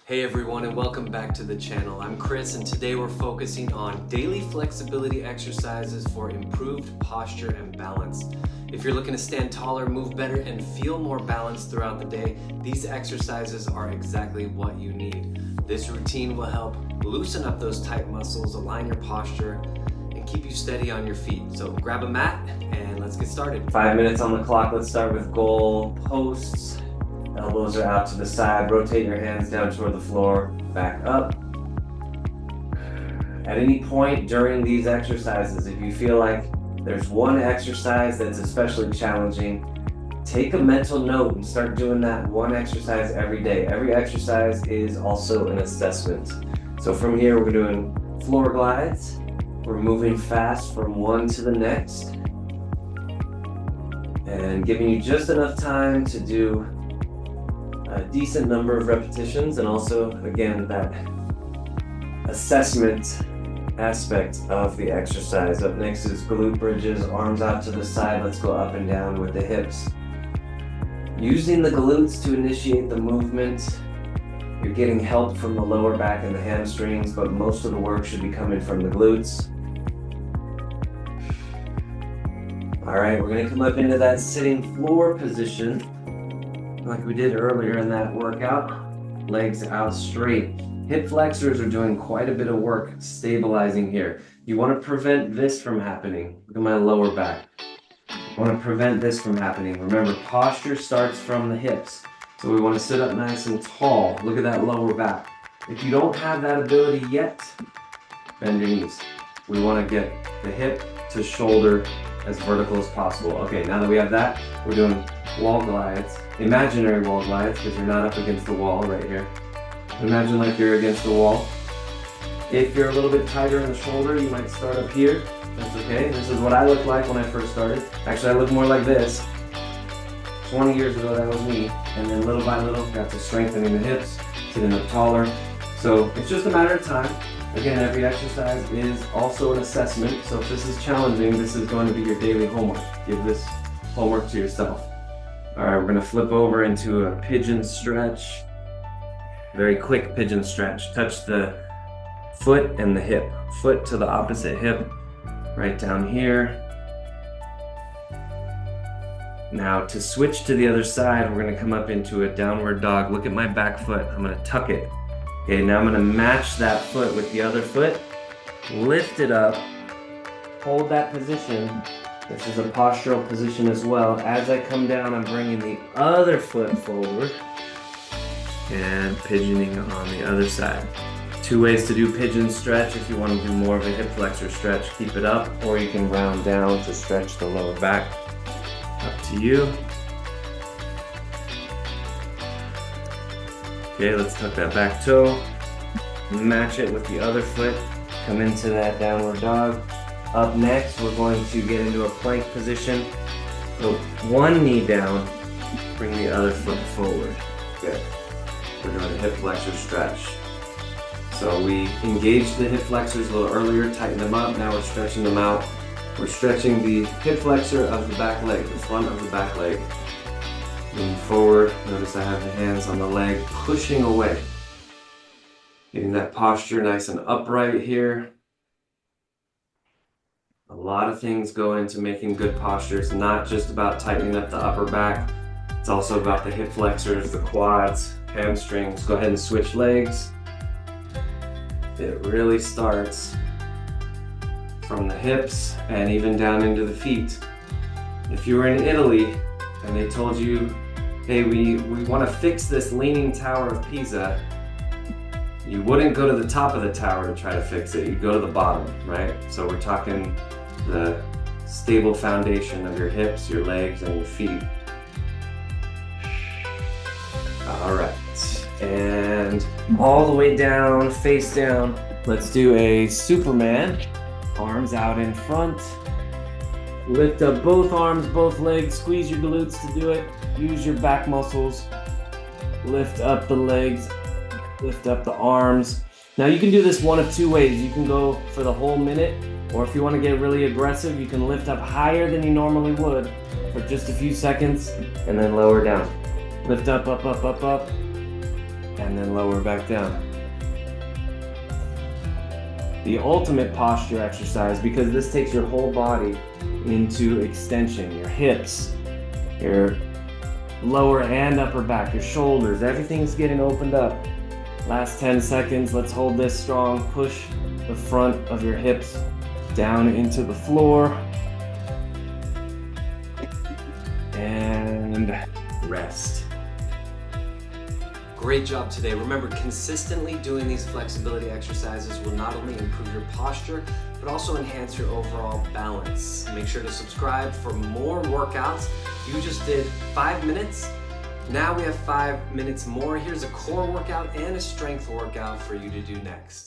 Hey everyone, and welcome back to the channel. I'm Chris, and today we're focusing on daily flexibility exercises for improved posture and balance. If you're looking to stand taller, move better, and feel more balanced throughout the day, these exercises are exactly what you need. This routine will help loosen up those tight muscles, align your posture, and keep you steady on your feet. So grab a mat and let's get started. 5 minutes on the clock. Let's start with goal posts. Elbows are out to the side. Rotate your hands down toward the floor. Back up. At any point during these exercises, if you feel like there's one exercise that's especially challenging, take a mental note and start doing that one exercise every day. Every exercise is also an assessment. So from here, we're doing floor glides. We're moving fast from one to the next and giving you just enough time to do a decent number of repetitions, and also, again, that assessment aspect of the exercise. Up next is glute bridges, arms out to the side. Let's go up and down with the hips. Using the glutes to initiate the movement. You're getting help from the lower back and the hamstrings, but most of the work should be coming from the glutes. All right, we're gonna come up into that sitting floor position like we did earlier in that workout. Legs out straight. Hip flexors are doing quite a bit of work stabilizing here. You want to prevent this from happening. Look at my lower back. You want to prevent this from happening. Remember, posture starts from the hips. So we want to sit up nice and tall. Look at that lower back. If you don't have that ability yet, bend your knees. We want to get the hip to shoulder as vertical as possible. Okay, now that we have that, we're doing wall glides, imaginary wall glides, because you're not up against the wall right here. Imagine like you're against the wall. If you're a little bit tighter in the shoulder, you might start up here. That's okay. This is what I looked like when I first started. Actually, I looked more like this. 20 years ago, that was me. And then little by little, got to strengthening the hips, sitting up taller. So it's just a matter of time. Again, every exercise is also an assessment. So if this is challenging, this is going to be your daily homework. Give this homework to yourself. All right, we're gonna flip over into a pigeon stretch. Very quick pigeon stretch. Touch the foot and the hip. Foot to the opposite hip, right down here. Now to switch to the other side, we're gonna come up into a downward dog. Look at my back foot, I'm gonna tuck it. Okay, now I'm gonna match that foot with the other foot. Lift it up, hold that position. This is a postural position as well. As I come down, I'm bringing the other foot forward and pigeoning on the other side. Two ways to do pigeon stretch. If you want to do more of a hip flexor stretch, keep it up, or you can round down to stretch the lower back. Up to you. Okay, let's tuck that back toe. Match it with the other foot. Come into that downward dog. Up next, we're going to get into a plank position. So one knee down, bring the other foot forward. Good. We're doing a hip flexor stretch. So we engaged the hip flexors a little earlier, tightened them up. Now we're stretching them out. We're stretching the hip flexor of the back leg, the front of the back leg. Moving forward, notice I have the hands on the leg, pushing away. Getting that posture nice and upright here. A lot of things go into making good posture. It's not just about tightening up the upper back. It's also about the hip flexors, the quads, hamstrings. Go ahead and switch legs. It really starts from the hips and even down into the feet. If you were in Italy and they told you, hey, we want to fix this leaning tower of Pisa, you wouldn't go to the top of the tower to try to fix it. You'd go to the bottom, right? So we're talking the stable foundation of your hips, your legs, and your feet. All right, and all the way down, face down. Let's do a Superman. Arms out in front. Lift up both arms, both legs. Squeeze your glutes to do it. Use your back muscles. Lift up the legs. Lift up the arms. Now you can do this one of two ways. You can go for the whole minute, or if you want to get really aggressive, you can lift up higher than you normally would for just a few seconds and then lower down. Lift up, up, up, up, up. and then lower back down. The ultimate posture exercise, because this takes your whole body into extension, your hips, your lower and upper back, your shoulders, everything's getting opened up. Last 10 seconds, let's hold this strong. Push the front of your hips down into the floor. And rest. Great job today. Remember, consistently doing these flexibility exercises will not only improve your posture, but also enhance your overall balance. Make sure to subscribe for more workouts. You just did 5 minutes. Now we have 5 minutes more. Here's a core workout and a strength workout for you to do next.